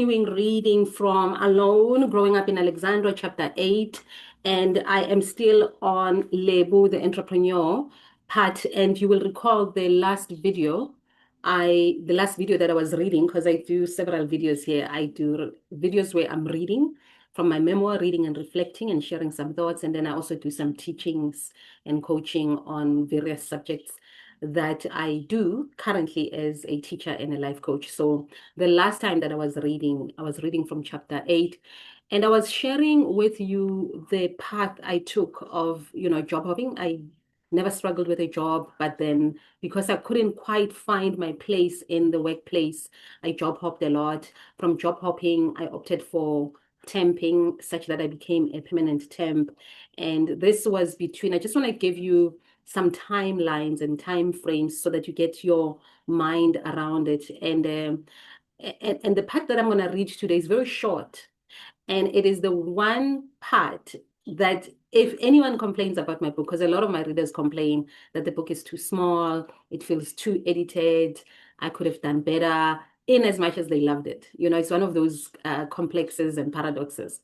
continuing reading from Alone, Growing Up in Alexandria, chapter 8. And I am still on Lebu, the entrepreneur part. And you will recall the last video that I was reading, because I do several videos here. I do videos where I'm reading from my memoir, reading and reflecting and sharing some thoughts. And then I also do some teachings and coaching on various subjects that I do currently as a teacher and a life coach. So the last time that I was reading from chapter 8, and I was sharing with you the path I took of, job hopping. I never struggled with a job, but then because I couldn't quite find my place in the workplace, I job hopped a lot. From job hopping, I opted for temping such that I became a permanent temp. And this was I just want to give you some timelines and time frames so that you get your mind around it. And the part that I'm going to read today is very short. And it is the one part that if anyone complains about my book, because a lot of my readers complain that the book is too small, it feels too edited, I could have done better, in as much as they loved it. It's one of those complexes and paradoxes.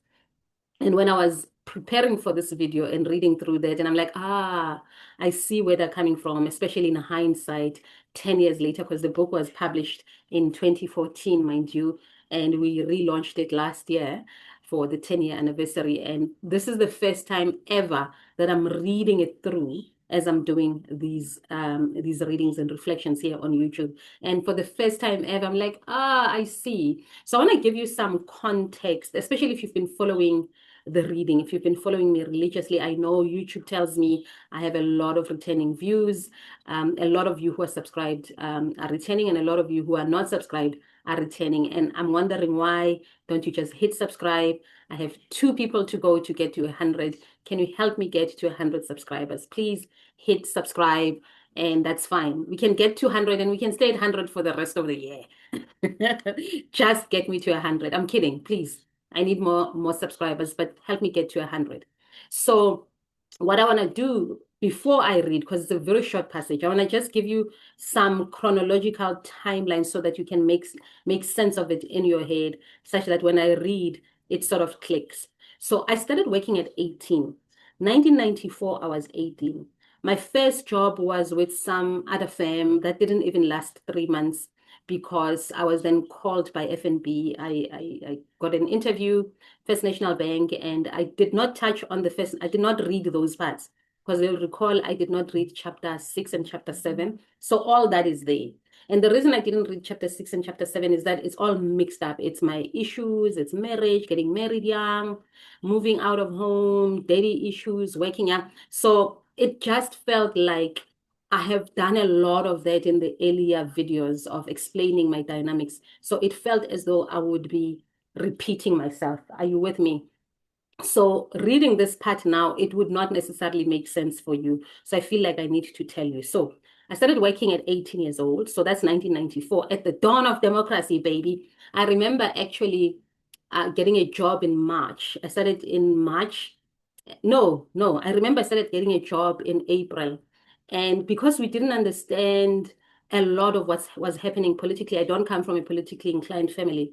And when I was preparing for this video and reading through that, and I'm like, I see where they're coming from, especially in hindsight, 10 years later, because the book was published in 2014, mind you, and we relaunched it last year for the 10-year anniversary. And this is the first time ever that I'm reading it through as I'm doing these readings and reflections here on YouTube. And for the first time ever, I'm like, I see. So I want to give you some context, especially if you've been following the reading. If you've been following me religiously, I know YouTube tells me I have a lot of returning views. A lot of you who are subscribed are returning, and a lot of you who are not subscribed are returning. And I'm wondering, why don't you just hit subscribe? I have 2 people to go to get to 100. Can you help me get to 100 subscribers? Please hit subscribe, and that's fine. We can get to 100 and we can stay at 100 for the rest of the year. Just get me to 100. I'm kidding, please. I need more subscribers, but help me get to 100. So what I want to do before I read, because it's a very short passage, I want to just give you some chronological timeline so that you can make sense of it in your head, such that when I read, it sort of clicks. So I started working at 18. 1994, I was 18. My first job was with some other firm that didn't even last 3 months, because I was then called by FNB. I got an interview, First National Bank, and I did not I did not read those parts, because you'll recall I did not read chapter 6 and chapter 7. So all that is there. And the reason I didn't read chapter 6 and chapter 7 is that it's all mixed up. It's my issues, it's marriage, getting married young, moving out of home, daily issues, waking up. So it just felt like I have done a lot of that in the earlier videos of explaining my dynamics. So it felt as though I would be repeating myself. Are you with me? So reading this part now, it would not necessarily make sense for you. So I feel like I need to tell you. So I started working at 18 years old. So that's 1994, at the dawn of democracy, baby. I remember actually getting a job in March. I started in March. No. I remember I started getting a job in April. And because we didn't understand a lot of what was happening politically, I don't come from a politically inclined family.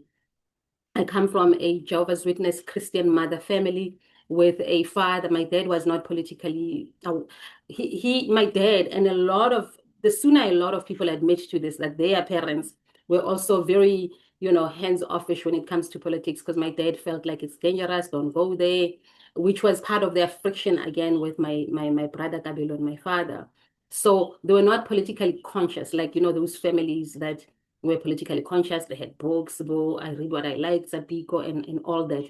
I come from a Jehovah's Witness Christian mother family with a father. My dad was not politically, my dad, and the sooner a lot of people admit to this, that their parents were also very, hands-offish when it comes to politics, because my dad felt like it's dangerous, don't go there, which was part of their friction again with my brother Kabelo and my father. So they were not politically conscious, like, those families that were politically conscious. They had books, I read what I liked, Zapiko, and all that.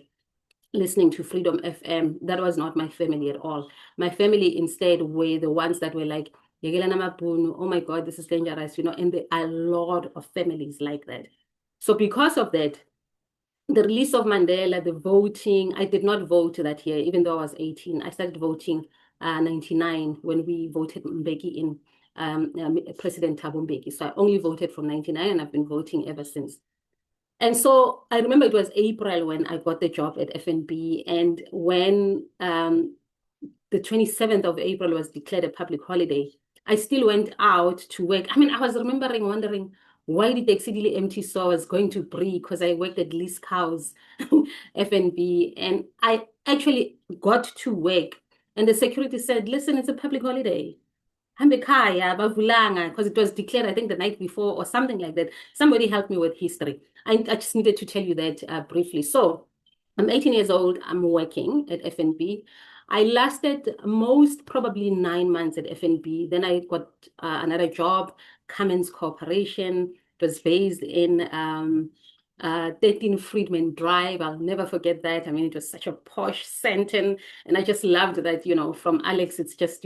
Listening to Freedom FM, that was not my family at all. My family instead were the ones that were like, oh my God, this is dangerous, and there are a lot of families like that. So because of that, the release of Mandela, the voting, I did not vote that year, even though I was 18. I started voting 99 when we voted Mbeki in President Thabo Mbeki. So I only voted from 99, and I've been voting ever since. And so I remember it was April when I got the job at FNB, and when the 27th of April was declared a public holiday, I still went out to work. I mean, I was wondering, Why did the exceedingly empty store was going to Brie? Because I worked at Least Cows F&B, and I actually got to work, and the security said, "Listen, it's a public holiday. Hambe ekhaya bavulanga," because it was declared, I think, the night before or something like that. Somebody helped me with history. I just needed to tell you that briefly. So I'm 18 years old. I'm working at FNB. I lasted most probably 9 months at FNB. Then I got another job, Cummins Corporation. It was based in 13 Freedman Drive. I'll never forget that. I mean, it was such a posh center. And I just loved that, from Alex, it's just,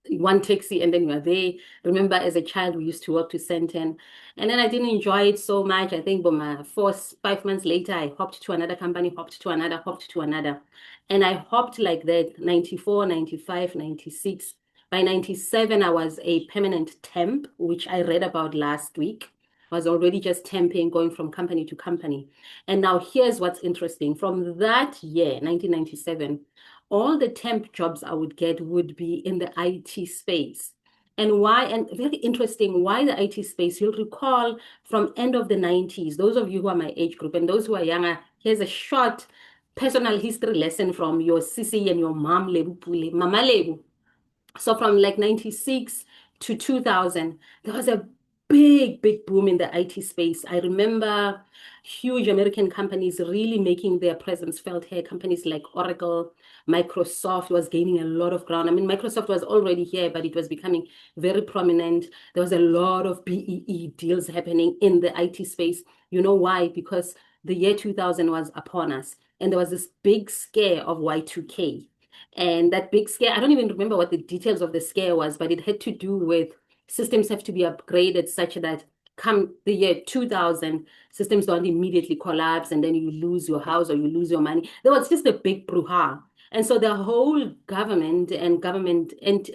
one taxi and then you are there. Remember, as a child, we used to walk to Sandton. And then I didn't enjoy it so much. I think, but 5 months later, I hopped to another company, hopped to another, hopped to another. And I hopped like that 94, 95, 96. By 97, I was a permanent temp, which I read about last week. I was already just temping, going from company to company. And now here's what's interesting. From that year, 1997, all the temp jobs I would get would be in the IT space. And why, and very interesting, why the IT space? You'll recall from end of the 90s, those of you who are my age group and those who are younger, here's a short personal history lesson from your sissy and your mom, Lebu Pule, Mama Lebu. So from like 96 to 2000, there was a big boom in the IT space. I remember huge American companies really making their presence felt here. Companies like Oracle, Microsoft was gaining a lot of ground. I mean, Microsoft was already here, but it was becoming very prominent. There was a lot of BEE deals happening in the IT space. You know why? Because the year 2000 was upon us, and there was this big scare of Y2K. And that big scare, I don't even remember what the details of the scare was, but it had to do with systems have to be upgraded such that come the year 2000, systems don't immediately collapse and then you lose your house or you lose your money. There was just a big brouhaha. And so the whole government and government and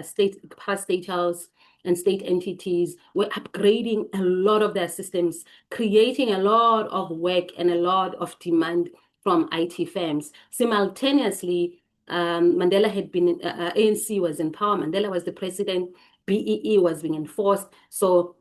state, parastatals and state entities were upgrading a lot of their systems, creating a lot of work and a lot of demand from IT firms. Simultaneously, Mandela had been, ANC was in power, Mandela was the president, BEE was being enforced. So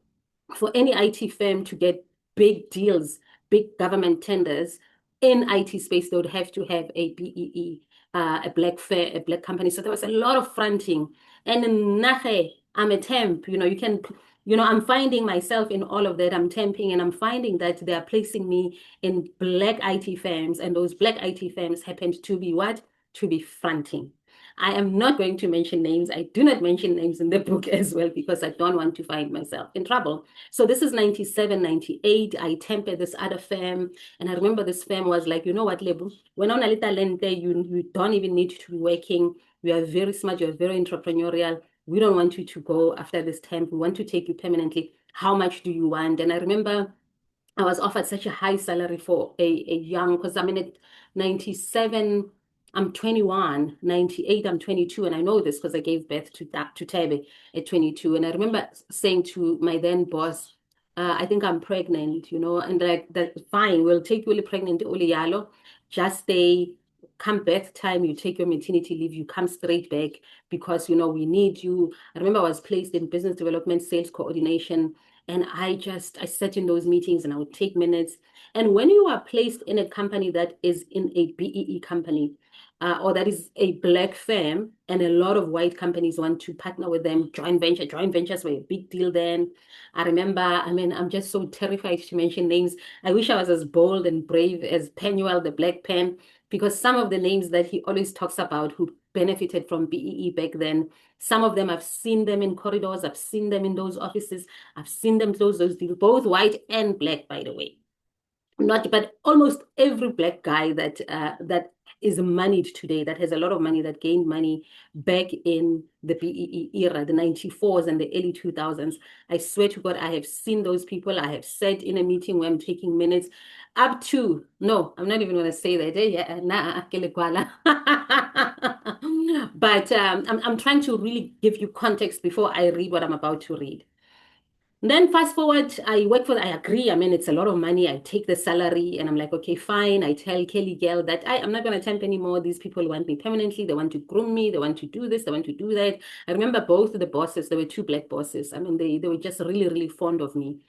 for any IT firm to get big deals, big government tenders in IT space, they would have to have a BEE, a black fair, a black company. So there was a lot of fronting. And in Nahe, I'm a temp, I'm finding myself in all of that. I'm temping and I'm finding that they are placing me in black IT firms. And those black IT firms happened to be what? To be fronting. I am not going to mention names. I do not mention names in the book as well because I don't want to find myself in trouble. So this is 97, 98. I tempered this other firm. And I remember this firm was like, you know what, Lebu, when on a little lente, you don't even need to be working. You are very smart. You're very entrepreneurial. We don't want you to go after this temp. We want to take you permanently. How much do you want? And I remember I was offered such a high salary for a young, because I'm in at 97, I'm 21, 98, I'm 22. And I know this because I gave birth to Tebe at 22. And I remember saying to my then boss, I think I'm pregnant, and like that, fine, we'll take you really pregnant, Oli Yalo. Just stay, come birth time, you take your maternity leave, you come straight back because, we need you. I remember I was placed in business development, sales coordination. And I sat in those meetings and I would take minutes. And when you are placed in a company that is in a BEE company, or that is a black firm, and a lot of white companies want to partner with them, joint ventures were a big deal then. I remember, I'm just so terrified to mention names. I wish I was as bold and brave as Penuel, the black pen, because some of the names that he always talks about who benefited from BEE back then, some of them I've seen them in corridors, I've seen them in those offices, I've seen them close those deals, both white and black, by the way. Not, but almost every black guy that is moneyed today, that has a lot of money, that gained money back in the BEE era, the 94s and the early 2000s. I swear to God, I have seen those people. I have sat in a meeting where I'm taking minutes up to, no, I'm not even going to say that. Yeah, nah, but I'm trying to really give you context before I read what I'm about to read. Then fast forward, I work for, I agree. I mean, it's a lot of money. I take the salary and I'm like, okay, fine. I tell Kelly Girl that I'm not going to temp anymore. These people want me permanently. They want to groom me. They want to do this. They want to do that. I remember both of the bosses, there were two black bosses. I mean, they were just really, really fond of me.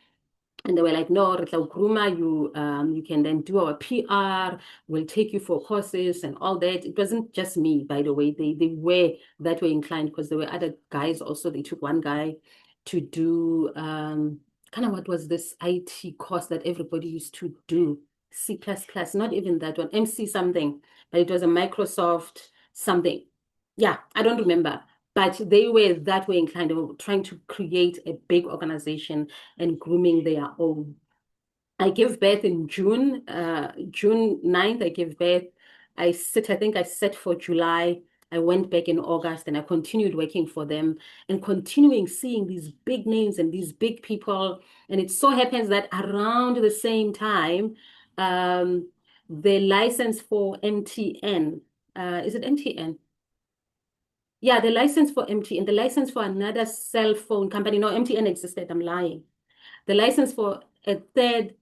And they were like, no, Retla Gruma, you can then do our PR, we'll take you for courses and all that. It wasn't just me, by the way. They were that way inclined because there were other guys also. They took one guy to do kind of what was this IT course that everybody used to do. C++, plus plus, not even that one, MC something, but it was a Microsoft something. Yeah, I don't remember. But they were that way inclined. They were trying to create a big organization and grooming their own. I give birth in June, June 9th, I give birth. I think I set for July. I went back in August and I continued working for them and continuing seeing these big names and these big people. And it so happens that around the same time, the license for MTN, is it MTN? Yeah, the license for MTN, the license for another cell phone company. No, MTN existed. I'm lying. The license for a third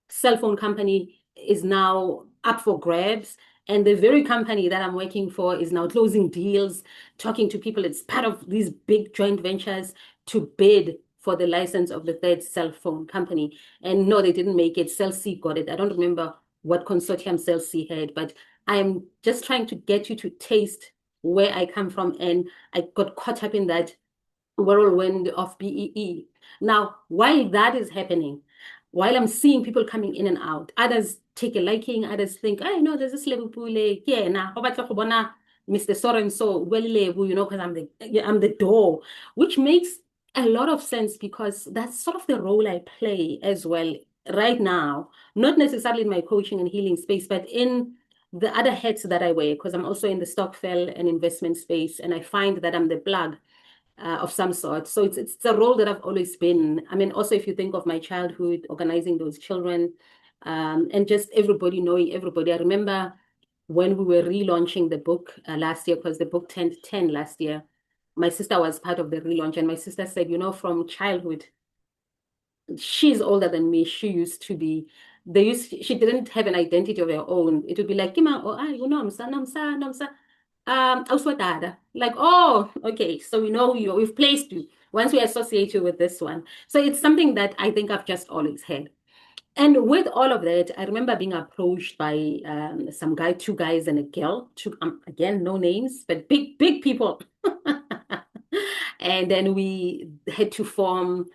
cell phone company is now up for grabs. And the very company that I'm working for is now closing deals, talking to people. It's part of these big joint ventures to bid for the license of the third cell phone company. And no, they didn't make it. Cell C got it. I don't remember what consortium Cell C had, but I'm just trying to get you to taste where I come from. And I got caught up in that whirlwind of BEE. Now, while that is happening, while I'm seeing people coming in and out, others take a liking, others think, I know there's this level pule, yeah, na, ho batla go bona Mr. So and so, well, you know, because I'm the door, which makes a lot of sense because that's sort of the role I play as well right now, not necessarily in my coaching and healing space, but in the other hats that I wear, because I'm also in the stockfell and investment space, and I find that I'm the plug of some sort. So it's a role that I've always been. I mean, also if you think of my childhood, organizing those children, and just everybody knowing everybody. I remember when we were relaunching the book last year, because the book turned 10 last year. My sister was part of the relaunch, and my sister said, you know, from childhood, she's older than me. She used to be. She didn't have an identity of her own. It would be like, Kima, oh, you know, I'm Auswadada. Like, oh, okay, so we know you, we've placed you once we associate you with this one. So it's something that I think I've just always had. And with all of that, I remember being approached by some guy, two guys and a girl, two, again, no names, but big, big people. And then we had to form,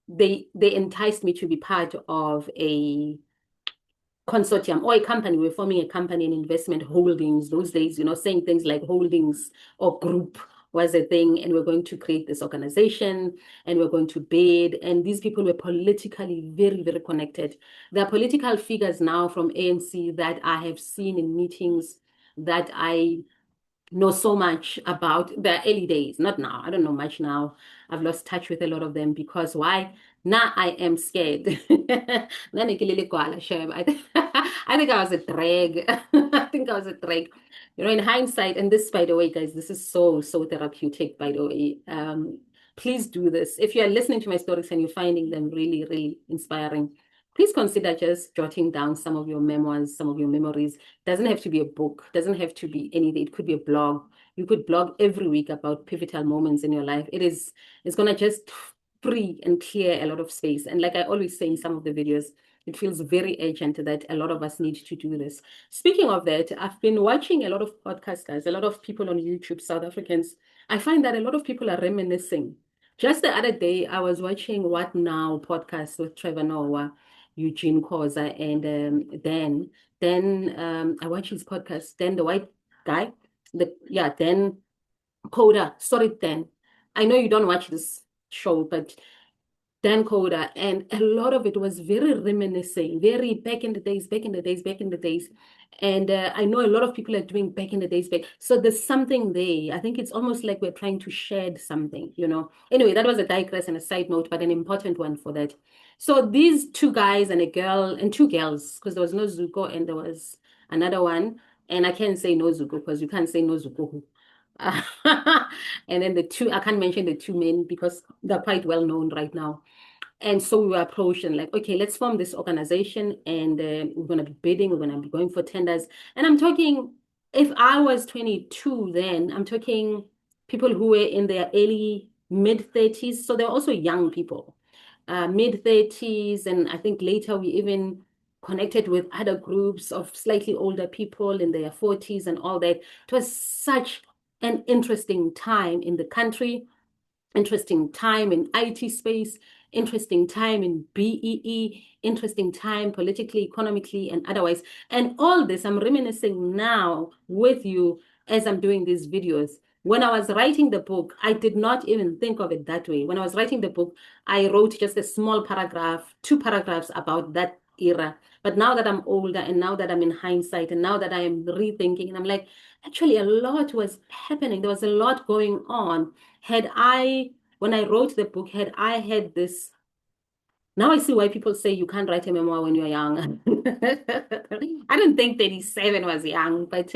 they enticed me to be part of a consortium or a company. We're forming a company in investment holdings those days, you know, saying things like holdings or group was a thing. And we're going to create this organization and we're going to bid. And these people were politically very, very connected. There are political figures now from ANC that I have seen in meetings that I know so much about the early days, not now. I don't know much now. I've lost touch with a lot of them because why? Now I am scared. I think I think I was a drag. I think I was a drag. You know, in hindsight, and this, by the way, guys, this is so, so therapeutic, by the way. Please do this. If you are listening to my stories and you're finding them really, really inspiring, please consider just jotting down some of your memoirs, some of your memories. Doesn't have to be a book, doesn't have to be anything. It could be a blog. You could blog every week about pivotal moments in your life. It's gonna just free and clear a lot of space. And like I always say in some of the videos, it feels very urgent that a lot of us need to do this. Speaking of that, I've been watching a lot of podcasters, a lot of people on YouTube, South Africans. I find that a lot of people are reminiscing. Just the other day, I was watching What Now podcast with Trevor Noah, Eugene Koza, and then I watched his podcast. Then the white guy, then Coda. Sorry, then I know you don't watch this show, but Dan Coda, and a lot of it was very reminiscing, very back in the days, back in the days, back in the days. And I know a lot of people are doing back in the days back. So there's something there. I think it's almost like we're trying to shed something, you know. Anyway, that was a digress and a side note, but an important one for that. So these two guys and a girl and two girls, because there was no Zuko and there was another one. And I can't say no Zuko because you can't say no Zuko. And then the two, I can't mention the two men because they're quite well known right now. And so we were approached and like, okay, let's form this organization and we're going to be bidding, we're going to be going for tenders. And I'm talking, if I was 22 then, I'm talking people who were in their early mid 30s. So they're also young people, mid 30s. And I think later we even connected with other groups of slightly older people in their 40s and all that. It was such an interesting time in the country, interesting time in IT space, interesting time in BEE, interesting time politically, economically, and otherwise. And all this I'm reminiscing now with you as I'm doing these videos. When I was writing the book, I did not even think of it that way. When I was writing the book, I wrote just a small paragraph, two paragraphs about that era. But now that I'm older and now that I'm in hindsight and now that I am rethinking, and I'm like, actually, a lot was happening. There was a lot going on. When I wrote the book, had I had this, now I see why people say you can't write a memoir when you're young. I don't think 37 was young, but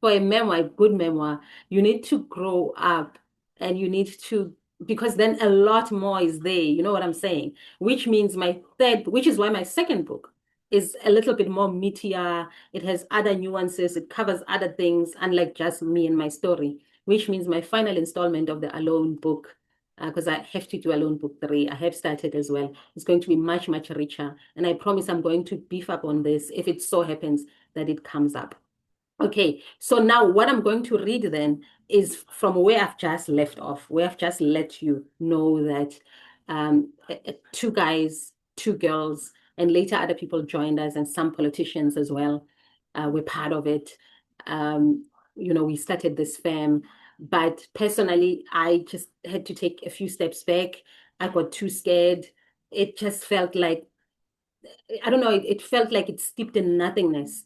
for a memoir, good memoir, you need to grow up and you need to, because then a lot more is there. You know what I'm saying? Which is why my second book is a little bit more meatier. It has other nuances. It covers other things, unlike just me and my story, which means my final installment of the Alone book, because I have to do Alone book 3. I have started as well. It's going to be much, much richer. And I promise I'm going to beef up on this if it so happens that it comes up. Okay, so now what I'm going to read then is from where I've just left off, where I've just let you know that two guys, two girls, and later other people joined us, and some politicians as well were part of it. We started this firm, but personally, I just had to take a few steps back. I got too scared. It just felt like, I don't know, it felt like it's steeped in nothingness.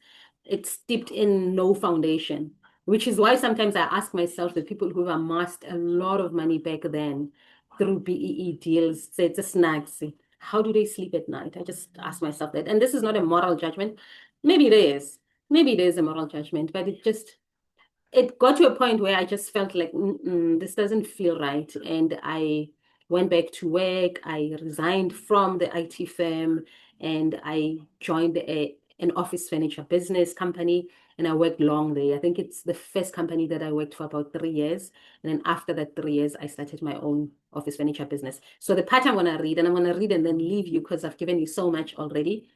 It's steeped in no foundation, which is why sometimes I ask myself, the people who have amassed a lot of money back then through BEE deals, say it's a snacks, how do they sleep at night? I just ask myself that. And this is not a moral judgment. Maybe it is. Maybe it is a moral judgment, but it got to a point where I just felt like, this doesn't feel right. And I went back to work. I resigned from the IT firm and I joined an office furniture business company. And I worked long there. I think it's the first company that I worked for about 3 years. And then after that 3 years, I started my own office furniture business. So the part I'm going to read, and I'm going to read and then leave you because I've given you so much already.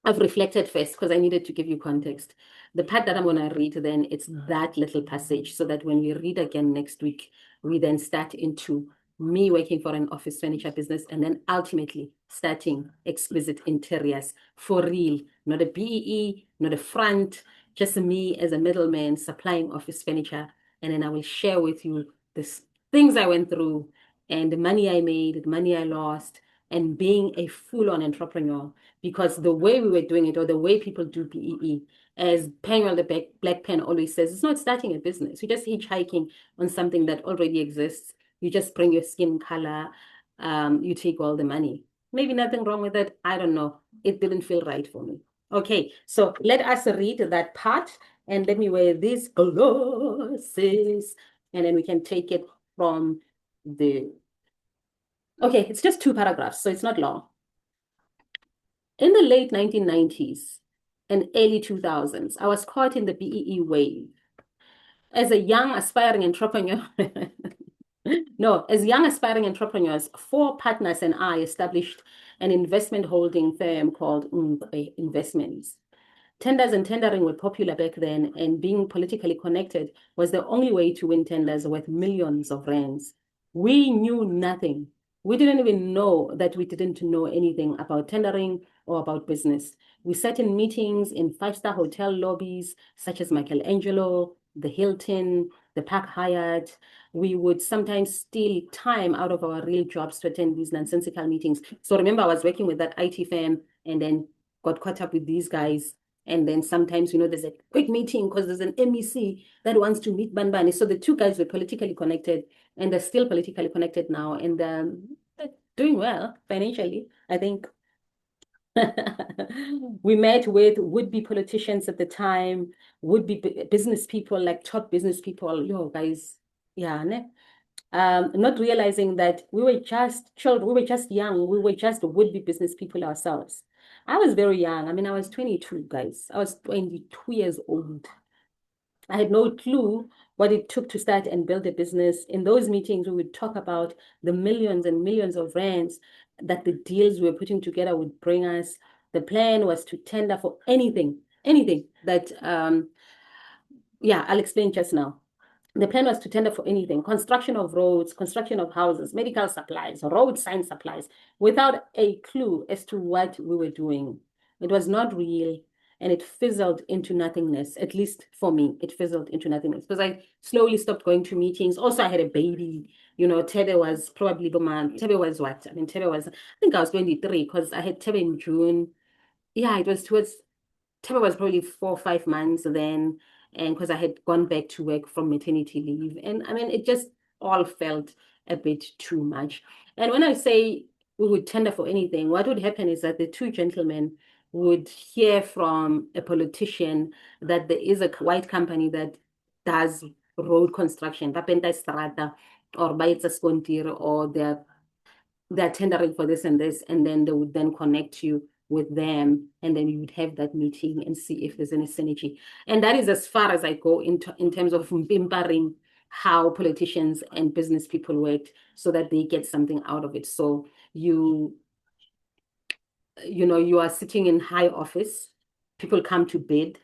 I've reflected first because I needed to give you context. The part that I'm going to read then, it's that little passage so that when we read again next week, we then start into me working for an office furniture business and then ultimately starting Exquisite Interiors for real, not a BEE, not a front, just me as a middleman supplying office furniture. And then I will share with you the things I went through and the money I made, the money I lost, and being a full-on entrepreneur, because the way we were doing it or the way people do BEE, as Penwell the Black Pen always says, it's not starting a business. You're just hitchhiking on something that already exists. You just bring your skin color, you take all the money. Maybe nothing wrong with that. I don't know. It didn't feel right for me. Okay, so let us read that part and let me wear these glasses and then we can take it from the... Okay, it's just 2 paragraphs, so it's not long. In the late 1990s and early 2000s, I was caught in the BEE wave. As a young aspiring entrepreneur, no, as young aspiring entrepreneurs, 4 partners and I established an investment holding firm called Investments. Tenders and tendering were popular back then, and being politically connected was the only way to win tenders worth millions of rands. We knew nothing. We didn't even know that we didn't know anything about tendering or about business. We sat in meetings in 5-star hotel lobbies, such as Michelangelo, the Hilton, the Park Hyatt. We would sometimes steal time out of our real jobs to attend these nonsensical meetings. So remember, I was working with that IT firm and then got caught up with these guys. And then sometimes, there's a quick meeting because there's an MEC that wants to meet Banbani. So the two guys were politically connected and they're still politically connected now. And they're doing well financially, I think. We met with would-be politicians at the time, would-be business people, like top business people. Yo, guys, yeah, ne? Not realizing that we were just children, we were just young, we were just would-be business people ourselves. I was very young. I mean, I was 22, guys. I was 22 years old. I had no clue what it took to start and build a business. In those meetings, we would talk about the millions and millions of rands that the deals we were putting together would bring us. The plan was to tender for anything that, yeah, I'll explain just now. The plan was to tender for anything, construction of roads, construction of houses, medical supplies, road sign supplies, without a clue as to what we were doing. It was not real and it fizzled into nothingness. At least for me, it fizzled into nothingness because I slowly stopped going to meetings. Also, I had a baby. You know, Tebe was probably, Tebe was what? I mean, Tebe was, I think I was 23 because I had Tebe in June. Yeah, it was towards Taba was probably 4 or 5 months then, and because I had gone back to work from maternity leave. And I mean, it just all felt a bit too much. And when I say we would tender for anything, what would happen is that the two gentlemen would hear from a politician that there is a white company that does road construction, Bapenta Strata, or Baitsa Skontir, or they're tendering for this and this, and then they would then connect you with them, and then you would have that meeting and see if there's any synergy. And that is as far as I go in terms of empowering how politicians and business people work so that they get something out of it. So you are sitting in high office, people come to bid,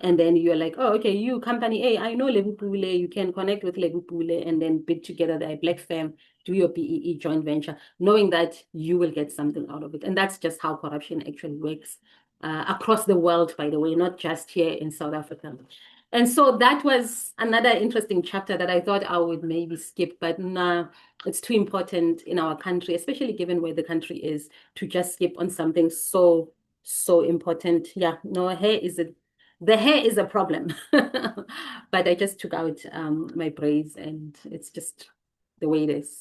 and then you're like, oh, okay, you company A, I know Lebupule, you can connect with Lebupule and then bid together the black firm, do your BEE joint venture, knowing that you will get something out of it. And that's just how corruption actually works across the world, by the way, not just here in South Africa. And so that was another interesting chapter that I thought I would maybe skip, but nah, it's too important in our country, especially given where the country is, to just skip on something so important. Yeah, no, the hair is a problem. But I just took out my braids and it's just the way it is.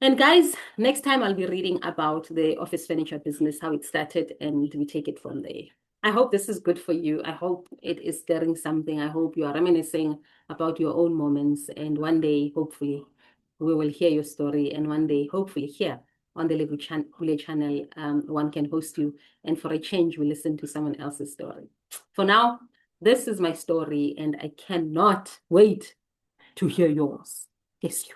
And guys, next time I'll be reading about the office furniture business, how it started, and we take it from there. I hope this is good for you. I hope it is stirring something. I hope you are reminiscing about your own moments. And one day, hopefully, we will hear your story. And one day, hopefully, here on the Lule channel, one can host you. And for a change, we listen to someone else's story. For now, this is my story, and I cannot wait to hear yours. Yes, you.